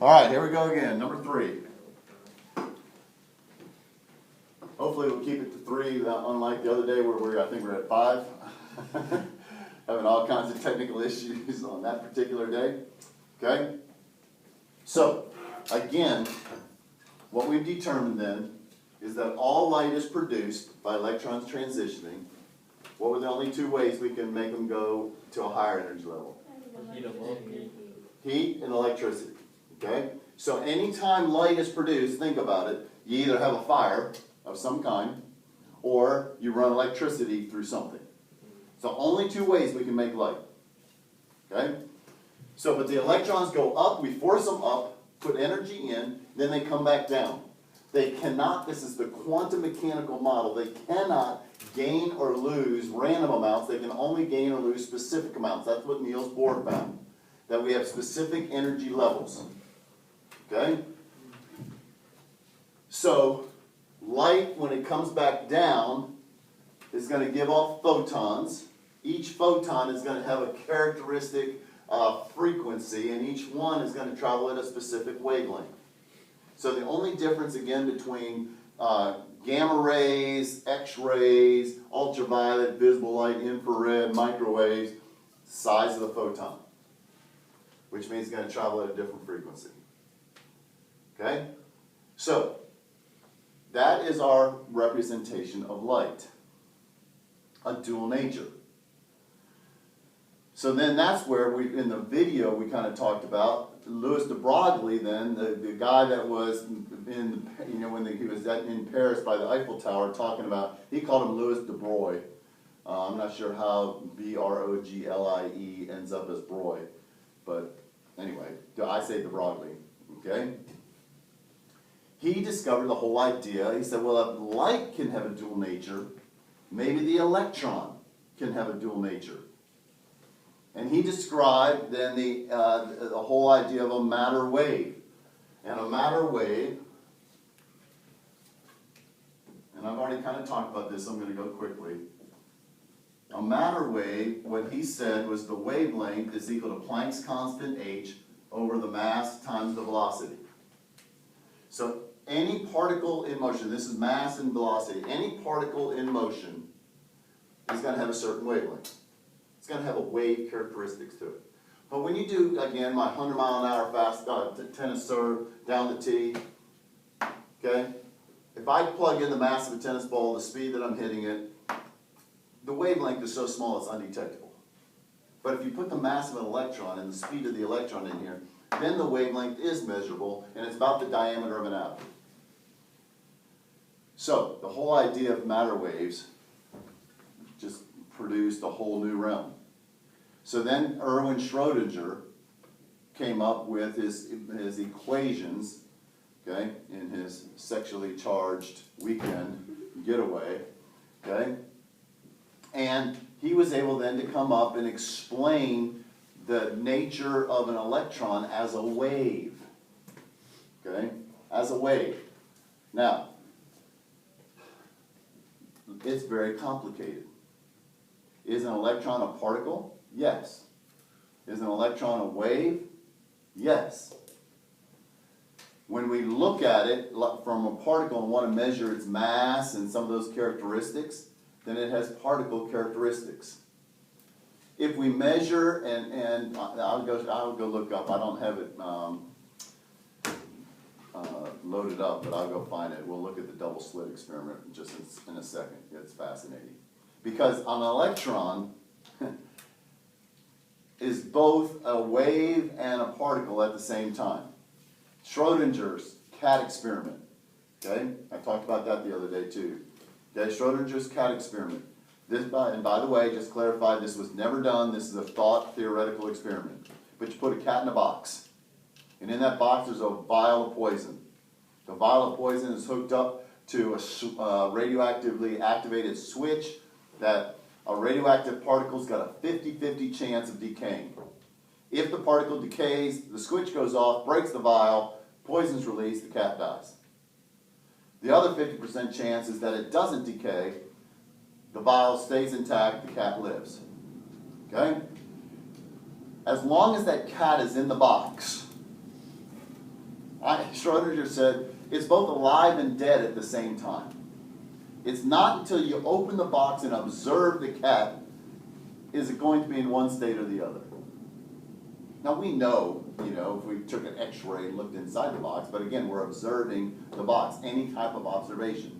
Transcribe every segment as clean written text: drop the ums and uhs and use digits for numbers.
All right, here we go again. Number 3. Hopefully we'll keep it to 3, unlike the other day where I think we're at 5. Having all kinds of technical issues on that particular day. Okay? So, again, what we've determined then is that all light is produced by electrons transitioning. What were the only 2 ways we can make them go to a higher energy level? Heat and electricity. Okay? So anytime light is produced, think about it, you either have a fire of some kind, or you run electricity through something. So only 2 ways we can make light. Okay? So, but the electrons go up, we force them up, put energy in, then they come back down. They cannot, this is the quantum mechanical model, they cannot gain or lose random amounts, they can only gain or lose specific amounts. That's what Niels Bohr found, that we have specific energy levels. Okay? So, light, when it comes back down, is going to give off photons. Each photon is going to have a characteristic frequency, and each one is going to travel at a specific wavelength. So the only difference, again, between gamma rays, X-rays, ultraviolet, visible light, infrared, microwaves, size of the photon, which means it's going to travel at a different frequency. Okay? So, that is our representation of light, a dual nature. So then that's where in the video we kind of talked about Louis de Broglie, then the guy that was in, when he was in Paris by the Eiffel Tower talking about, he called him Louis de Broglie. I'm not sure how B-R-O-G-L-I-E ends up as Broglie, but anyway, I say de Broglie. Okay. He discovered the whole idea. He said, well, if light can have a dual nature, maybe the electron can have a dual nature. And he described then the whole idea of a matter wave. And a matter wave, and I've already kind of talked about this, so I'm going to go quickly. A matter wave, what he said was the wavelength is equal to Planck's constant h over the mass times the velocity. So any particle in motion, this is mass and velocity, any particle in motion is going to have a certain wavelength. It's going to have a wave characteristics to it. But when you do, again, my 100-mile-an-hour fast tennis serve down the tee, okay, if I plug in the mass of a tennis ball, the speed that I'm hitting it, the wavelength is so small it's undetectable. But if you put the mass of an electron and the speed of the electron in here, then the wavelength is measurable, and it's about the diameter of an atom. So, the whole idea of matter waves just produced a whole new realm. So then Erwin Schrödinger came up with his equations, okay, in his sexually charged weekend getaway, okay, and he was able then to come up and explain the nature of an electron as a wave, okay, as a wave. Now, it's very complicated. Is an electron a particle? Yes. Is an electron a wave? Yes. When we look at it from a particle and want to measure its mass and some of those characteristics, then it has particle characteristics. If we measure, and I'll go look up, I don't have it loaded up, but I'll go find it. We'll look at the double slit experiment just in a second. It's fascinating. Because an electron is both a wave and a particle at the same time. Schrödinger's cat experiment. Okay? I talked about that the other day too. Okay, Schrödinger's cat experiment. And by the way, just clarify, this was never done. This is a thought theoretical experiment. But you put a cat in a box. And in that box there's a vial of poison. The vial of poison is hooked up to a radioactively activated switch that a radioactive particle's got a 50-50 chance of decaying. If the particle decays, the switch goes off, breaks the vial, poison's released, the cat dies. The other 50% chance is that it doesn't decay, the vial stays intact, the cat lives. Okay? As long as that cat is in the box, Schrodinger said, it's both alive and dead at the same time. It's not until you open the box and observe the cat is it going to be in one state or the other. Now we know, if we took an x-ray and looked inside the box, but again, we're observing the box. Any type of observation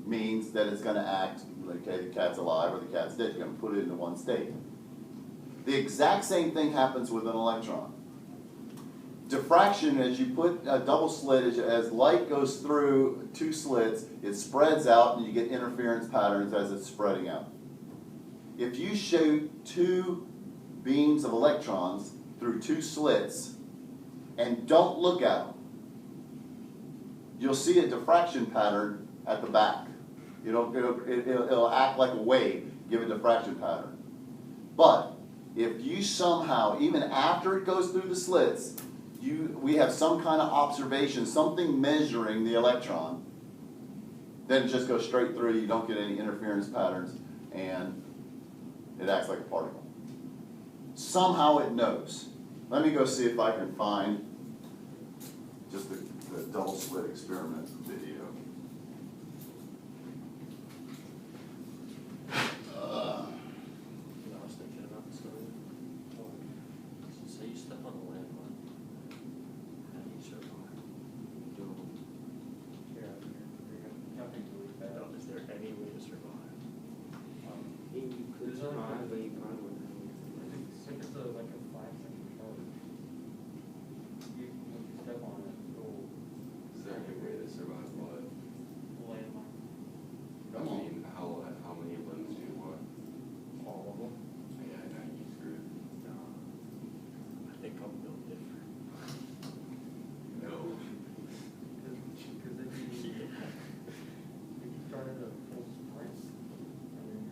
means that it's going to act like, okay, the cat's alive or the cat's dead. You're going to put it into one state. The exact same thing happens with an electron. Diffraction, as you put a double slit, as light goes through two slits, it spreads out and you get interference patterns as it's spreading out. If you shoot two beams of electrons through two slits and don't look at them, you'll see a diffraction pattern at the back. It'll act like a wave, give a diffraction pattern. But if you somehow, even after it goes through the slits, we have some kind of observation, something measuring the electron, then it just goes straight through, you don't get any interference patterns, and it acts like a particle. Somehow it knows. Let me go see if I can find just the double slit experiment video. I was thinking about this earlier. So you step on the landmine. How do you survive? Is there any way to survive? You could survive, but you probably wouldn't. If it's like a 5-second charge, you step on it, it'll Is there any way to survive what? landmine. I mean, how many limbs do you want? All of them. Yeah, now you screwed. I think I'm built different. No. Because if you start at a full sprint, and then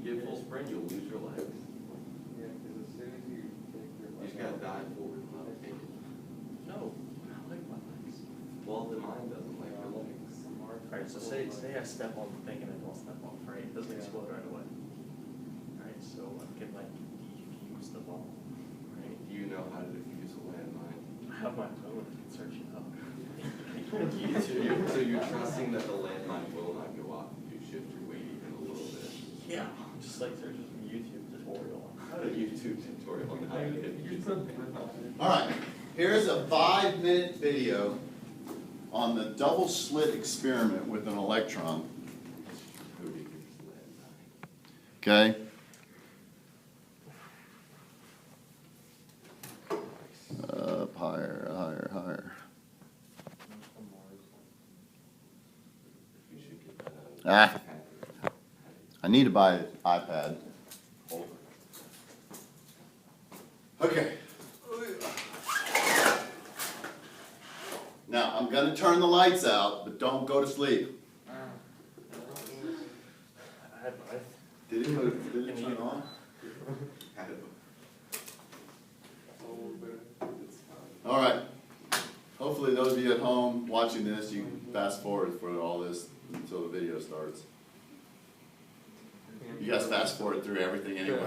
You get full sprint, you'll lose your legs. yeah, because as soon as you take your You just gotta dive forward and not take it. No, I like my legs. Well, the mind doesn't like your legs. Alright, so say I step on the thing and I don't step off, right? It doesn't explode right away. Alright, so I can like defuse the ball, right? Do you know how to defuse a landmine? I have my phone, I can search it up. So you're trusting that the landmine will not go off if you shift your weight even a little bit? Yeah, just like there's just a YouTube tutorial on how A to use. YouTube tutorial on how to defuse it. All right, here's a 5-minute video on the double slit experiment with an electron. Who defused the landmine? Okay? Up higher, higher, higher. You should get that. I need to buy an iPad. Okay. Now, I'm gonna turn the lights out, but don't go to sleep. Did it turn on? All right. Hopefully those of you at home watching this, you can fast forward for all this until the video starts. You guys fast forward through everything anyway. I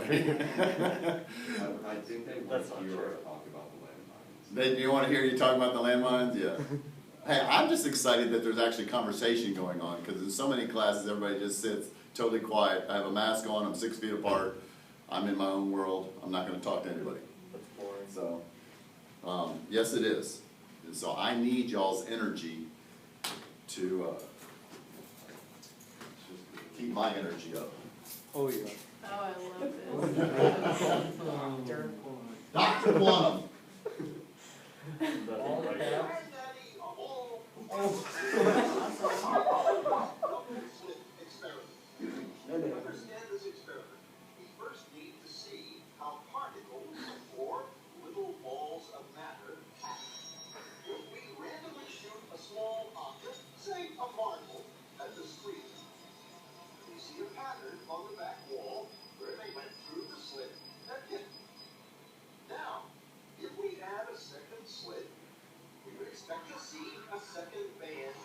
think they want That's not you to true. talk about the landmines. Do you want to hear you talk about the landmines? Yeah. Hey, I'm just excited that there's actually conversation going on, because in so many classes everybody just sits totally quiet. I have a mask on, I'm 6 feet apart, I'm in my own world, I'm not going to talk to anybody. That's boring. So, yes it is. And so I need y'all's energy to keep my energy up. Oh, yeah. Oh, I love this. Dr. Plum! All the caps. Understand this experiment, we first need to see how particles, or little balls of matter, act. If we randomly shoot a small object, say a marble, at the screen, we see a pattern on the back wall where they went through the slit and hit. Now, if we add a second slit, we would expect to see a second band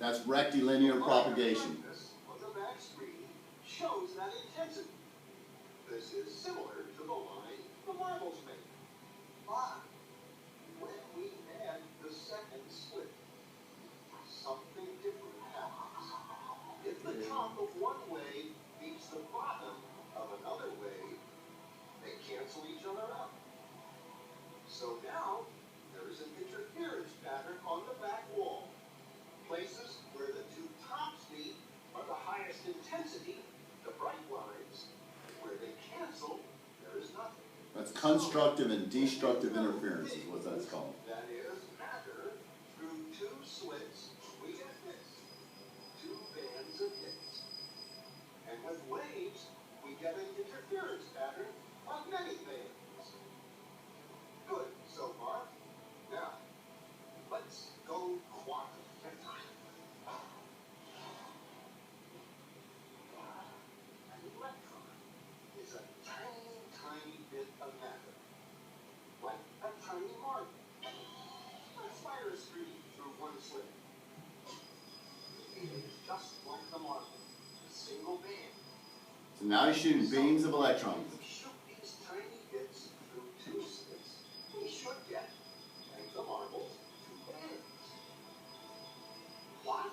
That's rectilinear propagation. On the back screen shows that intensity. This is similar to the line the marbles make. But when we add the second slit, something different happens. If the top of one wave meets the bottom of another wave, they cancel each other out. So now there is an interference pattern on the back wall. Places where the two tops meet are the highest intensity, the bright lines. Where they cancel, there is nothing. That's constructive and destructive interference is what that's called. That is, matter through two slits, we get this. Two bands of hits. And with waves, we get an interference pattern of many bands. Good so far. Now, let's go quantum. An electron is a tiny, tiny bit of matter. Like a tiny marble. Let's fire a stream through one slit. It is just like the marble. A single band. So now you're shooting beams of electrons. If we shoot these tiny bits through two slits, we should get, like the marbles, two bands. What?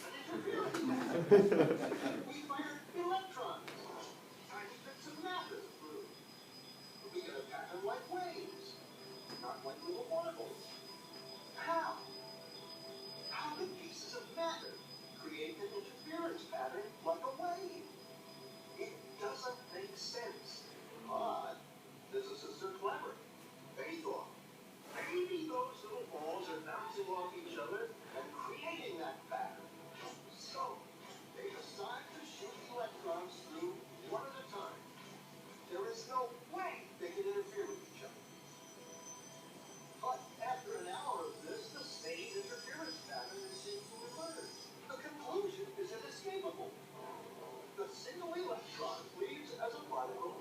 An interference. We fired electrons, tiny bits of matter through. We get a pattern like waves, not like little marbles. How? How do pieces of matter create an interference pattern like a wave? It doesn't make sense. But physicists are clever. They thought, maybe those little balls are bouncing off each other and creating that pattern. So, they decide to shoot electrons through one at a time. There is no way they can interfere with each other. But after an hour of this, the same interference pattern is seen to emerge. The conclusion is inescapable. The single electron leaves as a particle,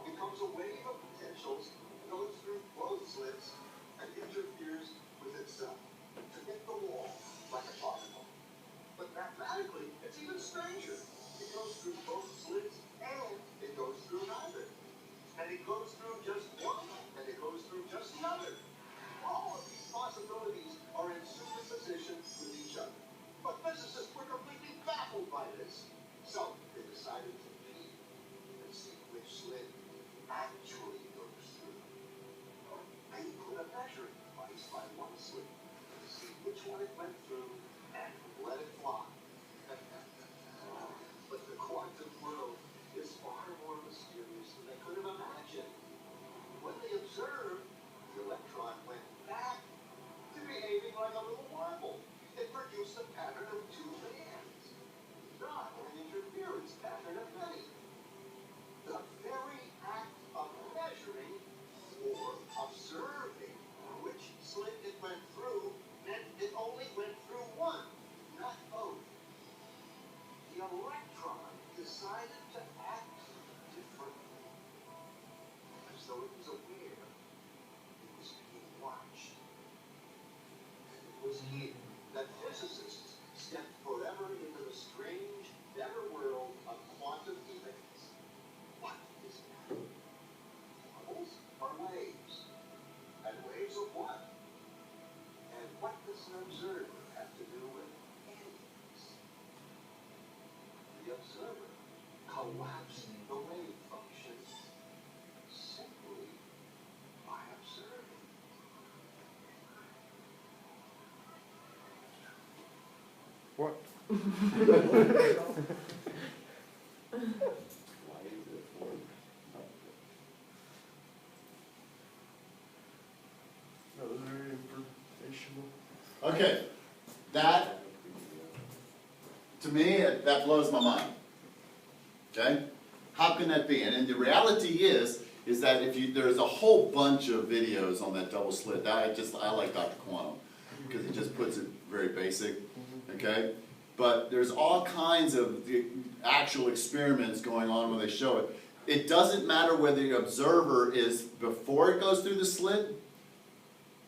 becomes a wave of potentials, goes through both slits, and interferes with itself to hit the wall like a particle. But mathematically, it's even stranger. It goes through both slits and it goes through neither. And it goes through just one, and it goes through just the other. All of these possibilities are in superposition with each other. But physicists were completely baffled by this. So they decided to peek and see which slit actually goes through. They put a measuring device by one slit to see which one it went through and let it fly. But the quantum world is far more mysterious than they could have imagined. When they observed, the electron went back to behaving like a little marble. It produced a pattern of two bands, not an interference pattern of many. The very act of measuring or observing which slit it went through meant it only went through one, not both. The electron decided to act differently, as though it was aware it was being watched. And it was here that physicists stepped forever into the strange, netherworld of quantum events. What is matter? Bubbles or waves? And waves of what? And what does an observer have to do with any of this? The observer collapsed the wave function simply by observing. What? Why is it formed? That was very informational. Okay, that, to me, that blows my mind. Okay? How can that be? And the reality is that if you, there's a whole bunch of videos on that double slit. I like Dr. Quantum, because he just puts it very basic, okay? But there's all kinds of the actual experiments going on when they show it. It doesn't matter whether the observer is before it goes through the slit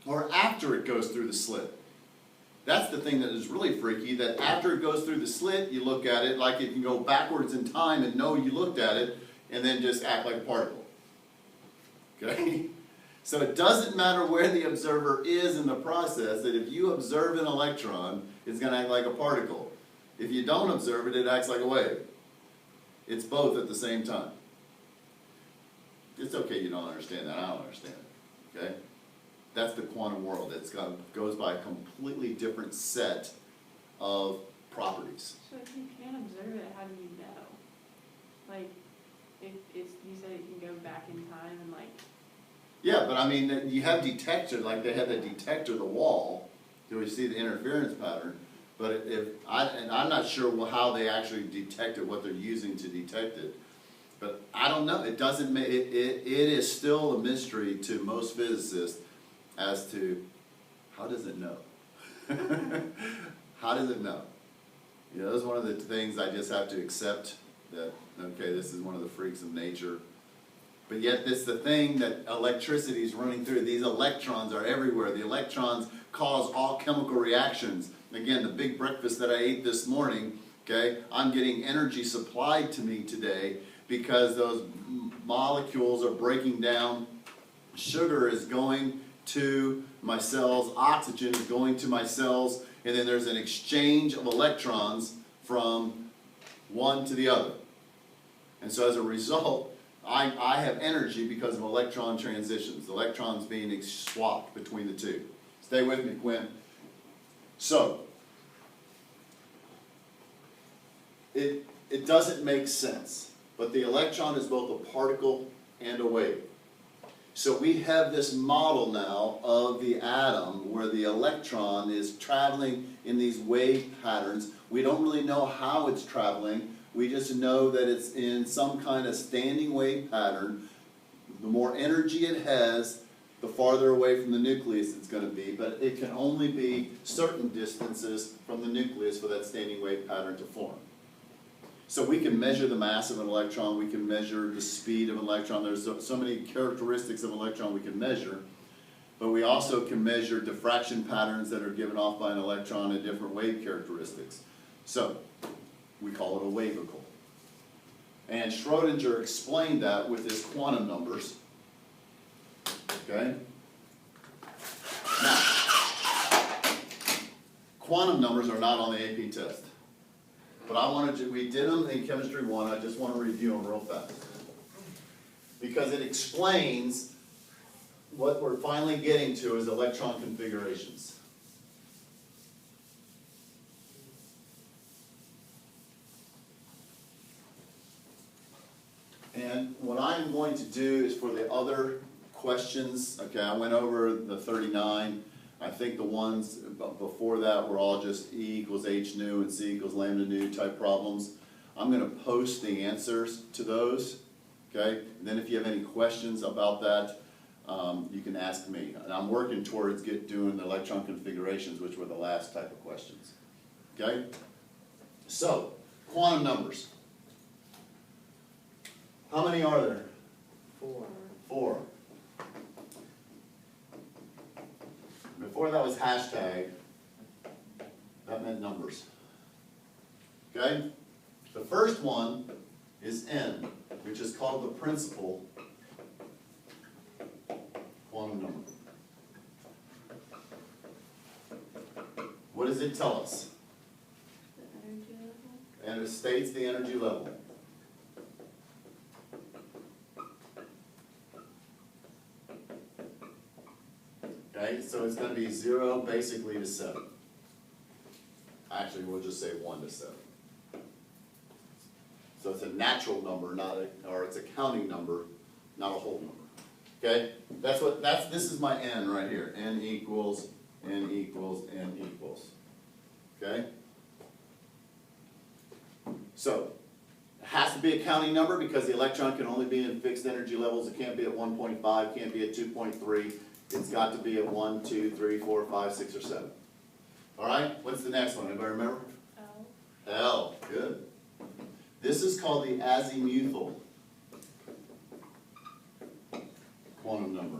or after it goes through the slit. that's the thing that is really freaky, that after it goes through the slit, you look at it like it can go backwards in time and know you looked at it, and then just act like a particle. Okay? So it doesn't matter where the observer is in the process, that if you observe an electron, it's going to act like a particle. If you don't observe it, it acts like a wave. It's both at the same time. It's okay you don't understand that. I don't understand it. Okay? That's the quantum world. It goes by a completely different set of properties. So if you can't observe it, how do you know? Like, if it's, you said it can go back in time and like. Yeah, but I mean, you have detectors, like they had the detector, the wall, so we see the interference pattern. But and I'm not sure how they actually detect it, what they're using to detect it. But I don't know. It doesn't. It is still a mystery to most physicists as to how does it know? How does it know? You know, that's one of the things I just have to accept that. Okay, this is one of the freaks of nature. But yet it's the thing that electricity is running through. These electrons are everywhere. The electrons cause all chemical reactions. Again, the big breakfast that I ate this morning, okay, I'm getting energy supplied to me today because those molecules are breaking down. Sugar is going to my cells, oxygen is going to my cells, and then there's an exchange of electrons from one to the other. And so as a result, I have energy because of electron transitions, electrons being swapped between the two. Stay with me, Quinn. So, it doesn't make sense, but the electron is both a particle and a wave. So we have this model now of the atom where the electron is traveling in these wave patterns. We don't really know how it's traveling. We just know that it's in some kind of standing wave pattern. The more energy it has, the farther away from the nucleus it's going to be, but it can only be certain distances from the nucleus for that standing wave pattern to form. So we can measure the mass of an electron, we can measure the speed of an electron. There's so many characteristics of an electron we can measure, but we also can measure diffraction patterns that are given off by an electron and different wave characteristics. So we call it a wavicle. And Schrodinger explained that with his quantum numbers. Okay? Now, quantum numbers are not on the AP test. But we did them in Chemistry 1, I just want to review them real fast. Because it explains what we're finally getting to is electron configurations. And what I'm going to do is for the other questions, okay, I went over the 39. I think the ones before that were all just E equals H nu and C equals lambda nu type problems. I'm going to post the answers to those, okay? And then if you have any questions about that, you can ask me. And I'm working towards doing the electron configurations, which were the last type of questions, okay? So, quantum numbers. How many are there? 4. 4. Before that was hashtag, that meant numbers. Okay? The first one is N, which is called the principal quantum number. What does it tell us? The energy level? And it states the energy level. Okay, so it's going to be 0 basically to 7. Actually, we'll just say 1 to 7. So it's a natural number, or it's a counting number, not a whole number. Okay, this is my N right here. N equals, N equals, N equals. Okay. So it has to be a counting number because the electron can only be in fixed energy levels. It can't be at 1.5, can't be at 2.3. It's got to be at 1, 2, 3, 4, 5, 6, or 7. All right, what's the next one? Anybody remember? L. L, good. This is called the azimuthal quantum number.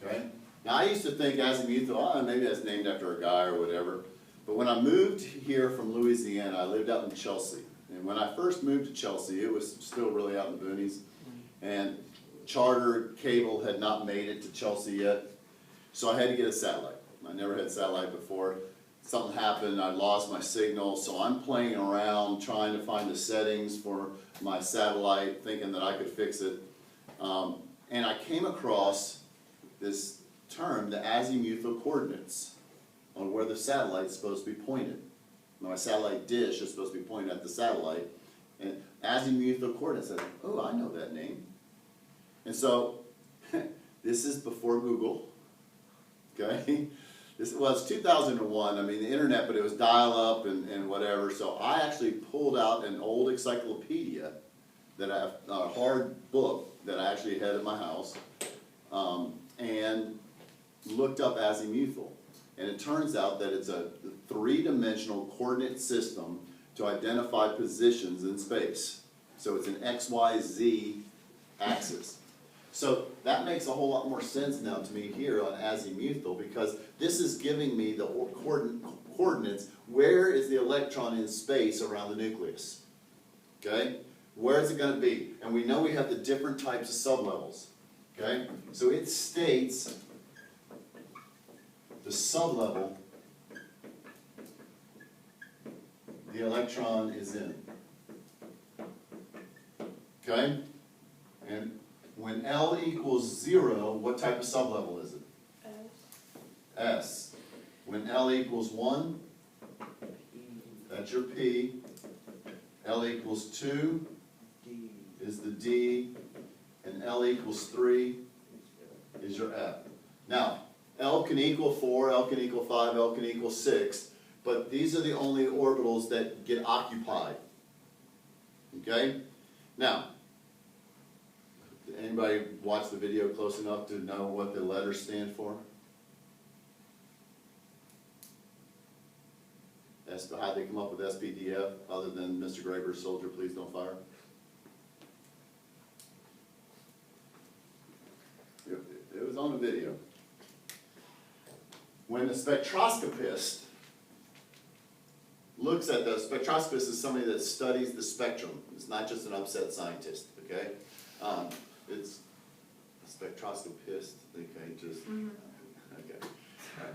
Okay? Now, I used to think azimuthal, oh, maybe that's named after a guy or whatever. But when I moved here from Louisiana, I lived out in Chelsea. And when I first moved to Chelsea, it was still really out in the boonies. And charter cable had not made it to Chelsea yet. So I had to get a satellite. I never had satellite before. Something happened, I lost my signal, so I'm playing around trying to find the settings for my satellite, thinking that I could fix it. And I came across this term, the azimuthal coordinates, on where the satellite's supposed to be pointed. My satellite dish is supposed to be pointed at the satellite, and azimuthal coordinates, I said, oh, I know that name. And so, this is before Google, okay? Well, it's 2001, I mean, the internet, but it was dial-up and whatever, so I actually pulled out an old encyclopedia that I have, a hard book that I actually had at my house, and looked up azimuthal. And it turns out that it's a three-dimensional coordinate system to identify positions in space. So it's an X, Y, Z axis. So that makes a whole lot more sense now to me here on azimuthal, because this is giving me the coordinates. Where is the electron in space around the nucleus? Okay? Where is it going to be? And we know we have the different types of sublevels. Okay? So it states the sublevel the electron is in. Okay? And when L equals 0, what type of sublevel is it? S. When L equals 1, that's your P. L equals 2 is the D. And L equals 3 is your F. Now, L can equal 4, L can equal 5, L can equal 6, but these are the only orbitals that get occupied. Okay? Now, anybody watch the video close enough to know what the letters stand for? How'd they come up with SPDF other than Mr. Graber's soldier, please don't fire? It was on the video. When the spectroscopist looks at the spectroscopist is somebody that studies the spectrum. It's not just an upset scientist, okay? It's a spectroscopist, okay, just, okay.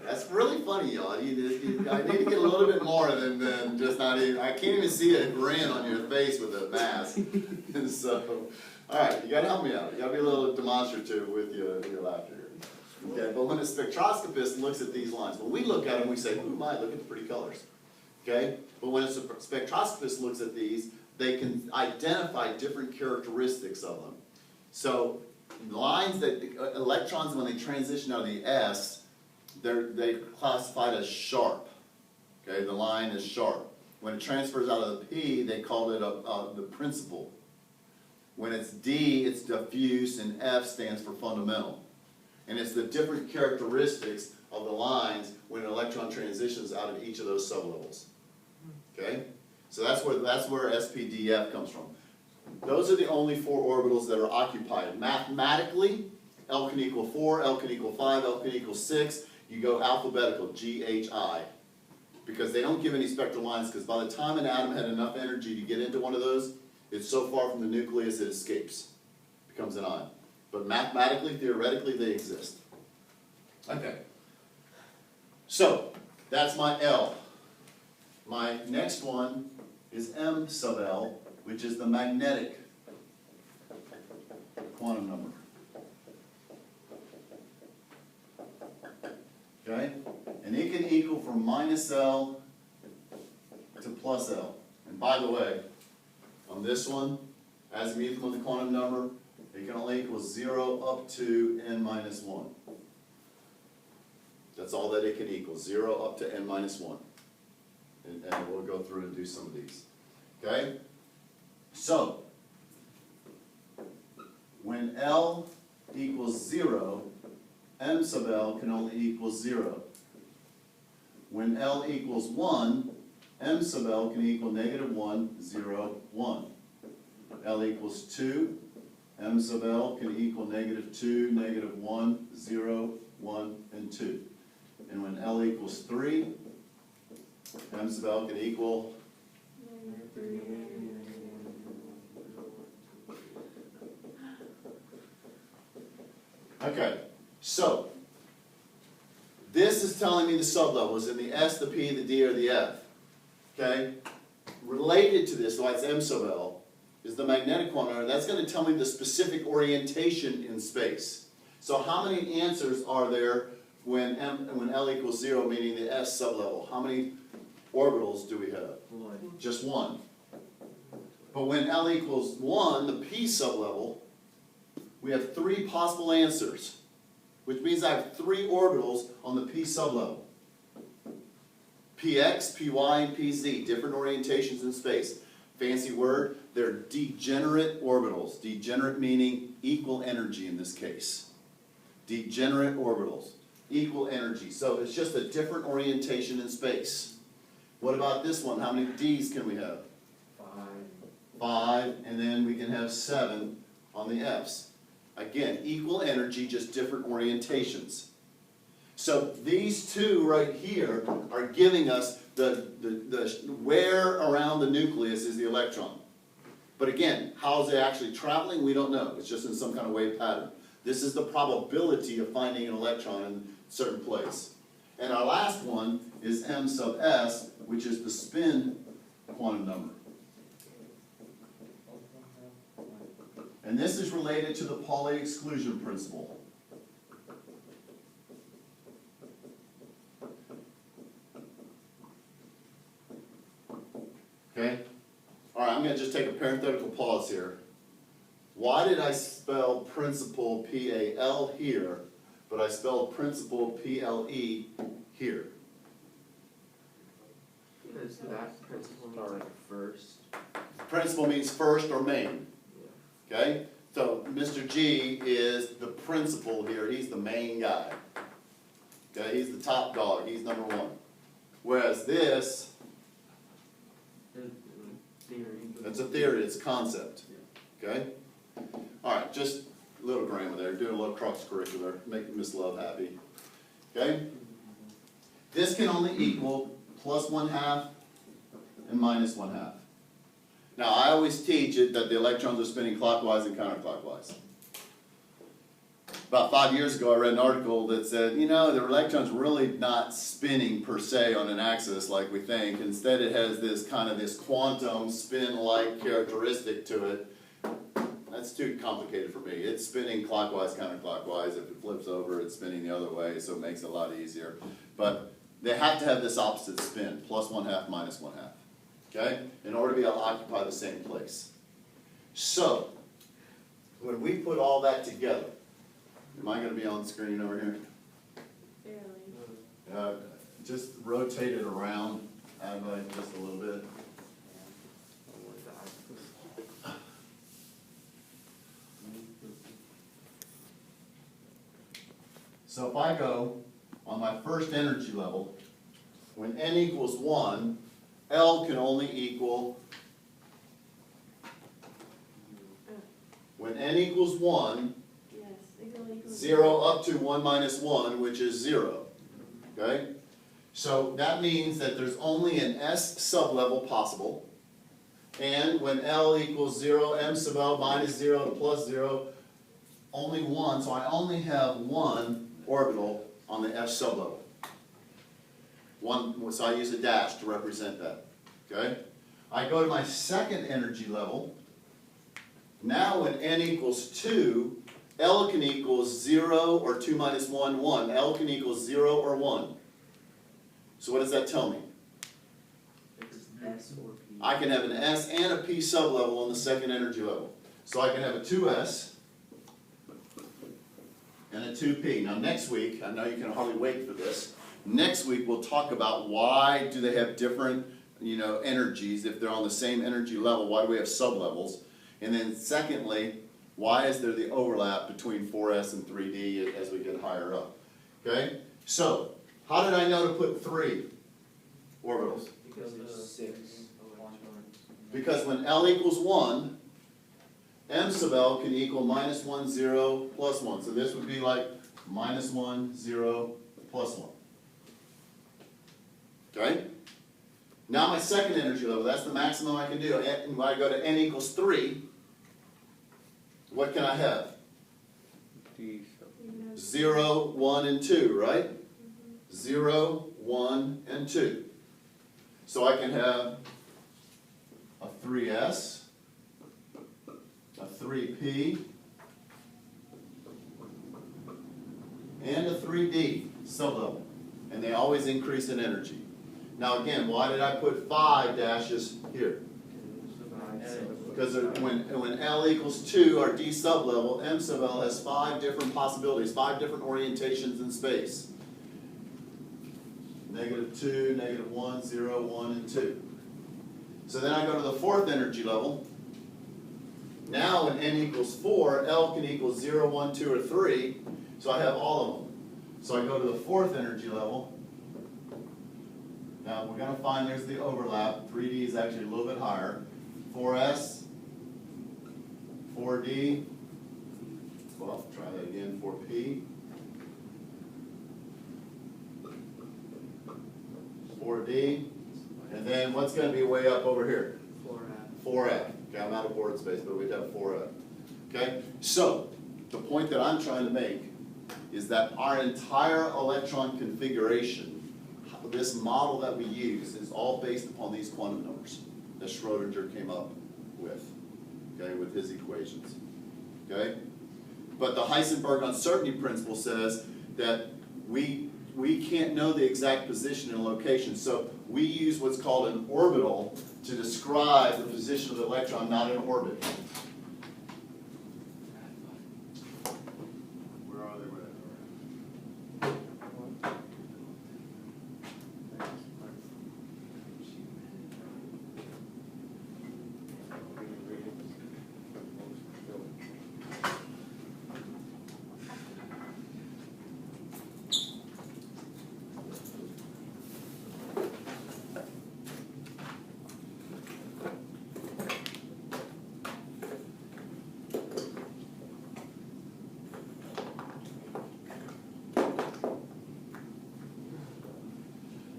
That's really funny, y'all. I need to get a little bit more than just not even, I can't even see a grin on your face with a mask. And so, all right, you gotta help me out. You gotta be a little demonstrative with your laughter here. Okay, but when a spectroscopist looks at these lines, when we look at them, we say, "Ooh, my, look at the pretty colors." Okay, but when a spectroscopist looks at these, they can identify different characteristics of them. So, lines that electrons, when they transition out of the S, they're classified as sharp. Okay, the line is sharp. When it transfers out of the P, they call it the principal. When it's D, it's diffuse, and F stands for fundamental. And it's the different characteristics of the lines when an electron transitions out of each of those sublevels. Okay? So that's where SPDF comes from. Those are the only 4 orbitals that are occupied. Mathematically, L can equal 4, L can equal 5, L can equal 6. You go alphabetical, G, H, I. Because they don't give any spectral lines, because by the time an atom had enough energy to get into one of those, it's so far from the nucleus it escapes. Becomes an ion. But mathematically, theoretically, they exist. Okay. So, that's my L. My next one is M sub L, which is the magnetic quantum number. Okay? And it can equal from minus L to plus L. And by the way, on this one, azimuthal of the quantum number, it can only equal 0 up to n minus 1. That's all that it can equal, 0 up to n minus 1. And we'll go through and do some of these. Okay? So, when L equals 0, M sub L can only equal 0. When L equals 1, M sub L can equal -1, 0, 1. L equals 2, M sub L can equal -2, -1, 0, 1, and 2. And when L equals 3, M sub L can equal, okay, so this is telling me the sublevels in the S, the P, the D, or the F. Okay? Related to this, so that's M sub L, is the magnetic quantum, and that's going to tell me the specific orientation in space. So how many answers are there when L equals 0, meaning the S sublevel? How many orbitals do we have? Just one. But when L equals 1, the P sublevel, we have 3 possible answers, which means I have 3 orbitals on the P sublevel. Px, Py, and Pz, different orientations in space. Fancy word, they're degenerate orbitals. Degenerate meaning equal energy in this case. Degenerate orbitals, equal energy. So it's just a different orientation in space. What about this one? How many Ds can we have? 5, and then we can have 7 on the Fs. Again, equal energy, just different orientations. So these two right here are giving us the where around the nucleus is the electron. But again, how is it actually traveling? We don't know. It's just in some kind of wave pattern. This is the probability of finding an electron in a certain place. And our last one is M sub S, which is the spin quantum number. And this is related to the Pauli exclusion principle. Okay? All right, I'm going to just take a parenthetical pause here. Why did I spell principle P-A-L here, but I spelled principle P-L-E here? Because that principle means like first. Principle means first or main. Okay? So Mr. G is the principal here. He's the main guy. Okay? He's the top dog. He's number 1. Whereas this, it's a theory. It's a concept. Okay? All right. Just a little grammar there. Doing a little cross-curricular. Making Miss Love happy. Okay? This can only equal plus 1/2 and minus 1/2. Now, I always teach it that the electrons are spinning clockwise and counterclockwise. About 5 years ago, I read an article that said, you know, the electron's really not spinning per se on an axis like we think. Instead, it has this kind of this quantum spin-like characteristic to it. That's too complicated for me. It's spinning clockwise, counterclockwise. If it flips over, it's spinning the other way, so it makes it a lot easier. But they have to have this opposite spin, plus 1/2, minus 1/2. Okay? In order to be able to occupy the same place. So, when we put all that together, am I going to be on the screen over here? Barely. Just rotate it around, like just a little bit. So if I go on my first energy level, when n equals 1, L can only equal, when n equals 1, Yes, it can only equal 0 up to 1 minus 1, which is 0. Okay? So that means that there's only an S sublevel possible. And when L equals 0, M sub L minus 0 to plus 0, only 1. So I only have 1 orbital on the F sublevel. 1, so I use a dash to represent that. Okay? I go to my second energy level. Now when n equals 2, L can equal 0 or 2 minus 1, 1. L can equal 0 or 1. So what does that tell me? S or P. I can have an S and a P sublevel on the second energy level. So I can have a 2S and a 2P. Now next week, I know you can hardly wait for this. Next week we'll talk about why do they have different, energies. If they're on the same energy level, why do we have sublevels? And then secondly, why is there the overlap between 4S and 3D as we get higher up? Okay? So, how did I know to put 3 orbitals? Because there's 6 electrons. Because when L equals 1, M sub L can equal minus 1, 0, plus 1. So this would be like minus 1, 0, plus 1. Okay? Now my second energy level, that's the maximum I can do. And when I go to n equals 3, what can I have? D, so. 0, 1, and 2, right? 0, 1, and 2. So I can have a 3s, a 3p, and a 3d sublevel. And they always increase in energy. Now again, why did I put 5 dashes here? Because when L equals 2, our D sublevel, M sub L has 5 different possibilities, 5 different orientations in space. -2, -1, 0, 1, and 2. So then I go to the fourth energy level. Now when n equals 4, L can equal 0, 1, 2, or 3. So I have all of them. So I go to the fourth energy level. Now we're going to find there's the overlap. 3D is actually a little bit higher. 4s, 4d, well, try that again, 4p, 4d, and then what's going to be way up over here? 4f. Okay, I'm out of board space, but we'd have 4f. Okay, so the point that I'm trying to make is that our entire electron configuration, this model that we use, is all based upon these quantum numbers that Schrodinger came up with, okay, with his equations, okay? But the Heisenberg uncertainty principle says that we can't know the exact position and location, so we use what's called an orbital to describe the position of the electron, not an orbit. Where are they?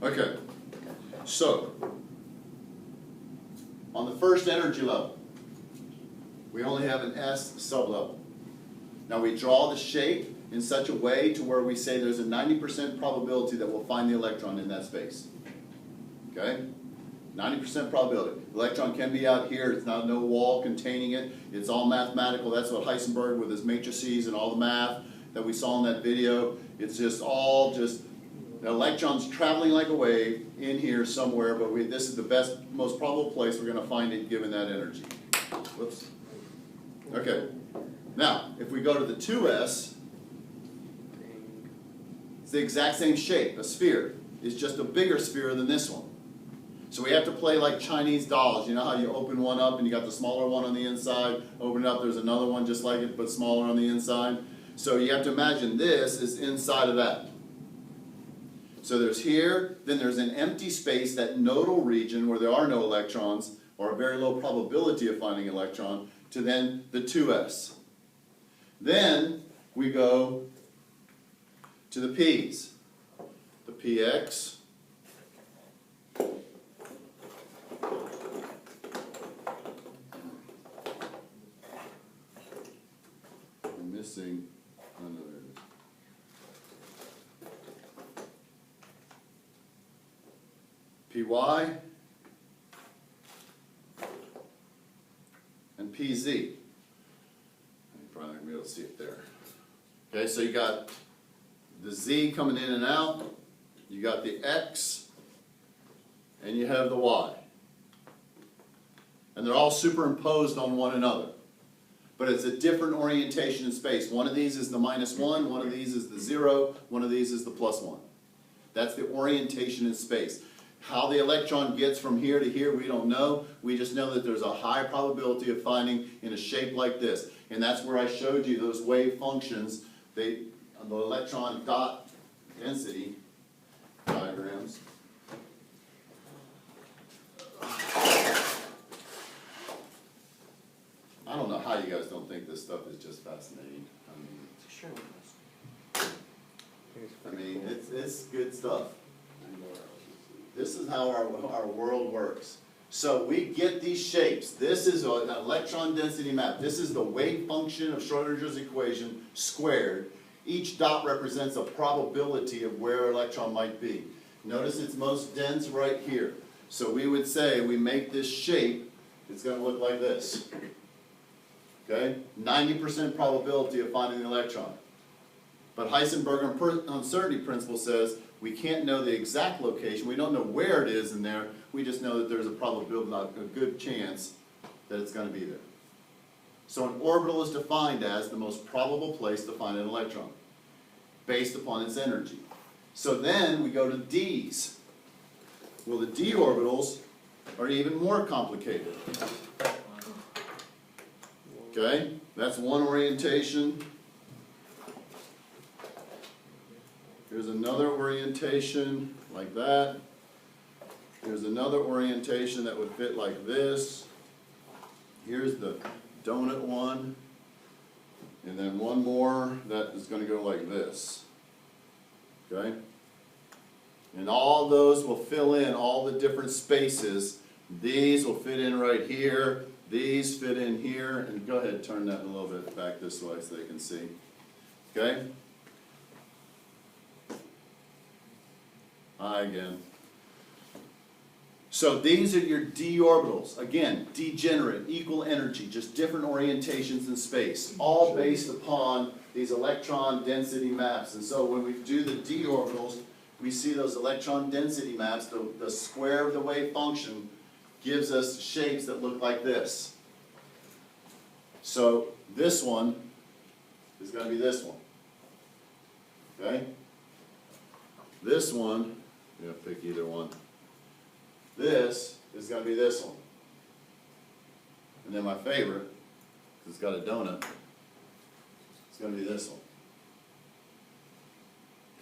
Okay, so on the first energy level, we only have an S sublevel. Now we draw the shape in such a way to where we say there's a 90% probability that we'll find the electron in that space. Okay? 90% probability. The electron can be out here. It's not no wall containing it. It's all mathematical. That's what Heisenberg with his matrices and all the math that we saw in that video. It's just all just the electron's traveling like a wave in here somewhere, but this is the best, most probable place we're going to find it given that energy. Whoops. Okay. Now, if we go to the 2s, it's the exact same shape, a sphere. It's just a bigger sphere than this one. So we have to play like Chinese dolls. You know how you open one up and you got the smaller one on the inside, open it up, there's another one just like it but smaller on the inside. So you have to imagine this is inside of that. So there's here, then there's an empty space, that nodal region where there are no electrons, or a very low probability of finding an electron, to then the 2s. Then we go to the p's. The px, I'm missing, oh no, there it is. Py and Pz. You're probably not going to be able to see it there. Okay, so you got the Z coming in and out, you got the X, and you have the Y. And they're all superimposed on one another. But it's a different orientation in space. One of these is the -1, one of these is the 0, one of these is the +1. That's the orientation in space. How the electron gets from here to here, we don't know. We just know that there's a high probability of finding in a shape like this. And that's where I showed you those wave functions, the electron dot density diagrams. I don't know how you guys this stuff is just fascinating. Sure. I mean, it's good stuff. This is how our world works. So we get these shapes. This is an electron density map. This is the wave function of Schrödinger's equation squared. Each dot represents a probability of where an electron might be. Notice it's most dense right here. So we would say we make this shape, it's going to look like this. Okay? 90% probability of finding the electron. But Heisenberg uncertainty principle says we can't know the exact location. We don't know where it is in there. We just know that there's a probability, a good chance that it's going to be there. So an orbital is defined as the most probable place to find an electron based upon its energy. So then we go to D's. Well, the D orbitals are even more complicated. Okay, that's one orientation. Here's another orientation like that. Here's another orientation that would fit like this. Here's the donut one. And then one more that is going to go like this. Okay? And all those will fill in all the different spaces. These will fit in right here. These fit in here. And go ahead and turn that a little bit back this way so they can see. Okay? Again. So these are your d orbitals. Again, degenerate, equal energy, just different orientations in space, all based upon these electron density maps. And so when we do the d orbitals, we see those electron density maps. The square of the wave function gives us shapes that look like this. So this one is going to be this one. Okay? This one, yeah, pick either one. This is going to be this one. And then my favorite, because it's got a donut, it's going to be this one.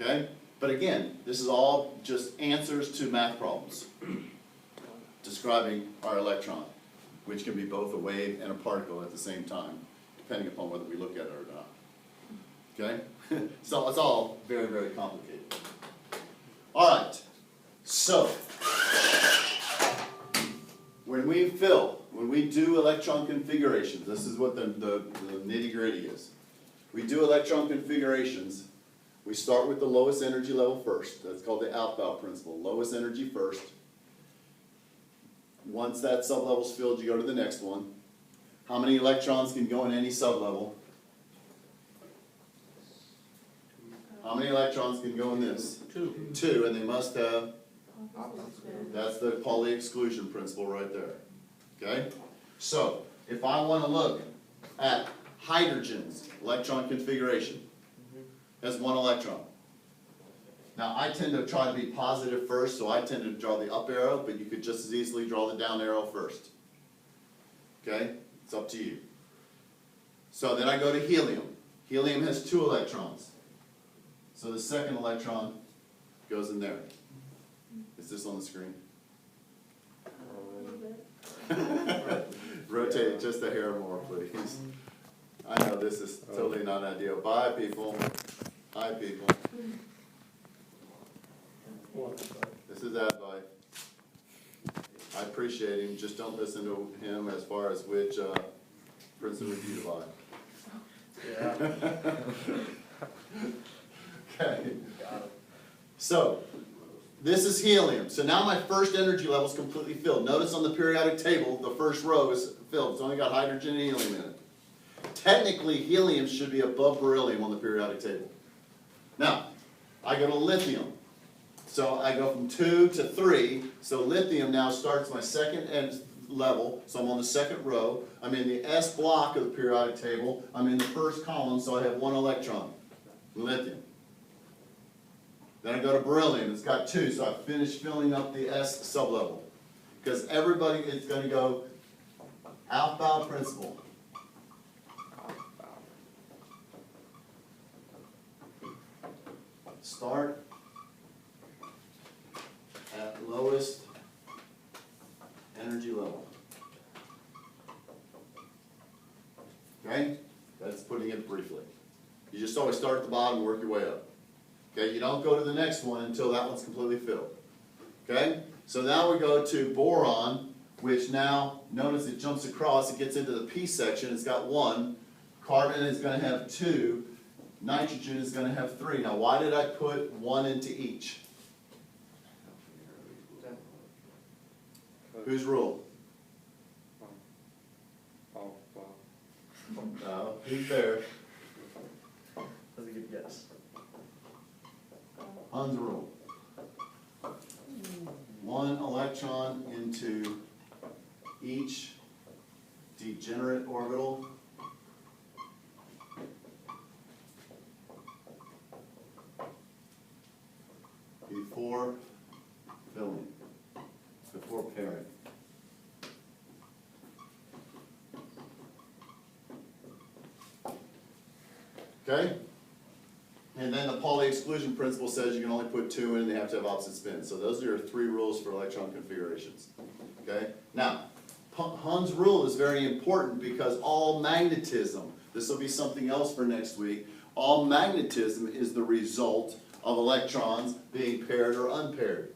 Okay? But again, this is all just answers to math problems describing our electron, which can be both a wave and a particle at the same time, depending upon whether we look at it or not. Okay? So it's all very, very complicated. All right. So, when we do electron configurations, this is what the nitty-gritty is. We do electron configurations, we start with the lowest energy level first. That's called the Aufbau principle. Lowest energy first. Once that sublevel is filled, you go to the next one. How many electrons can go in any sublevel? How many electrons can go in this? 2. 2, and they must have, that's the Pauli exclusion principle right there. Okay? So, if I want to look at hydrogen's electron configuration, has 1 electron. Now, I tend to try to be positive first, so I tend to draw the up arrow, but you could just as easily draw the down arrow first. Okay? It's up to you. So then I go to helium. Helium has 2 electrons. So the second electron goes in there. Is this on the screen? Rotate it just a hair more, please. I know this is totally not ideal. Bye, people. Hi, people. This is Advi. I appreciate him. Just don't listen to him as far as which Princeton Review to buy. Yeah. Okay. So, this is helium. So now my first energy level is completely filled. Notice on the periodic table, the first row is filled. It's only got hydrogen and helium in it. Technically, helium should be above beryllium on the periodic table. Now, I go to lithium. So I go from 2 to 3. So lithium now starts my second level. So I'm on the second row. I'm in the S block of the periodic table. I'm in the first column, so I have 1 electron in lithium. Then I go to beryllium. It's got 2, so I finish filling up the S sublevel. Because everybody is going to go Aufbau principle. Start at lowest energy level. Okay? You just always start at the bottom and work your way up. Okay, you don't go to the next one until that one's completely filled. Okay, so now we go to boron, which now, notice it jumps across, it gets into the P section, it's got 1, carbon is going to have 2, nitrogen is going to have 3. Now why did I put 1 into each? Whose rule? No, who's there? That's a good guess. Hund's rule. 1 electron into each degenerate orbital. Before filling, before pairing. Okay? And then the Pauli exclusion principle says you can only put 2 in and they have to have opposite spins. So those are your 3 rules for electron configurations. Okay? Now, Hund's rule is very important because all magnetism, this will be something else for next week, all magnetism is the result of electrons being paired or unpaired.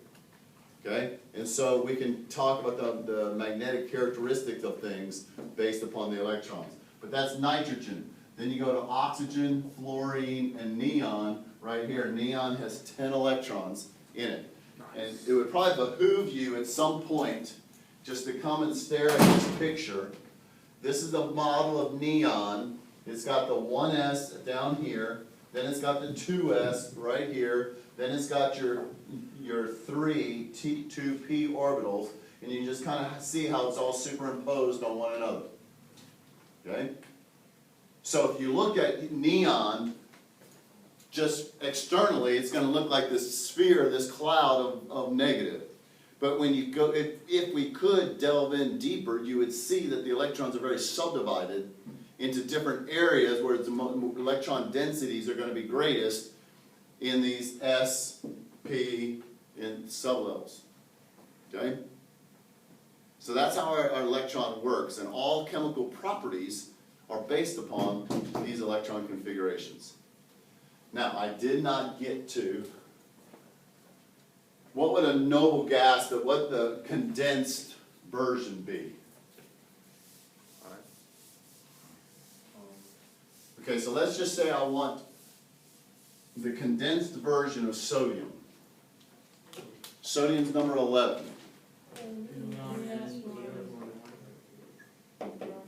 Okay? And so we can talk about the magnetic characteristics of things based upon the electrons. But that's nitrogen. Then you go to oxygen, fluorine, and neon. Right here, neon has 10 electrons in it. And it would probably behoove you at some point just to come and stare at this picture. This is the model of neon. It's got the 1s down here. Then it's got the 2s right here. Then it's got your 3 T2p orbitals. And you just kind of see how it's all superimposed on one another. Okay? So if you look at neon, just externally, it's going to look like this sphere, this cloud of negative. But when you go, if we could delve in deeper, you would see that the electrons are very subdivided into different areas where the electron densities are going to be greatest in these S, P, and sublevels. Okay? So that's how our electron works, and all chemical properties are based upon these electron configurations. Now, I did not get to what would a noble gas, what the condensed version be? Okay, so let's just say I want the condensed version of sodium. Sodium's number 11.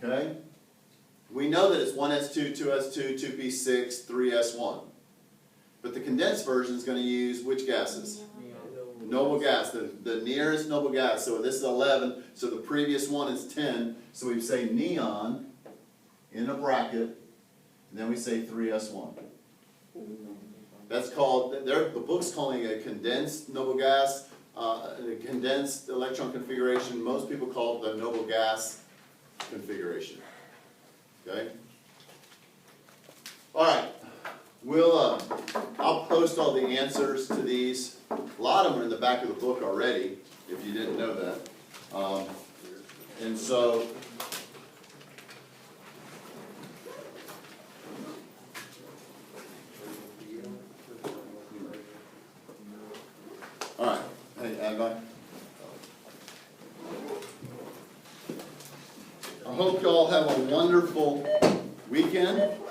Okay? We know that it's 1s2, 2s2, 2p6, 3s1. But the condensed version is going to use which gases? Noble gas, the nearest noble gas. So this is 11, so the previous one is 10. So we say neon in a bracket, and then we say 3s1. That's called, the book's calling it a condensed noble gas, a condensed electron configuration. Most people call it the noble gas configuration. Okay? All right. I'll post all the answers to these. A lot of them are in the back of the book already, if you didn't know that. And so, all right. Hey, Agni. I hope you all have a wonderful weekend.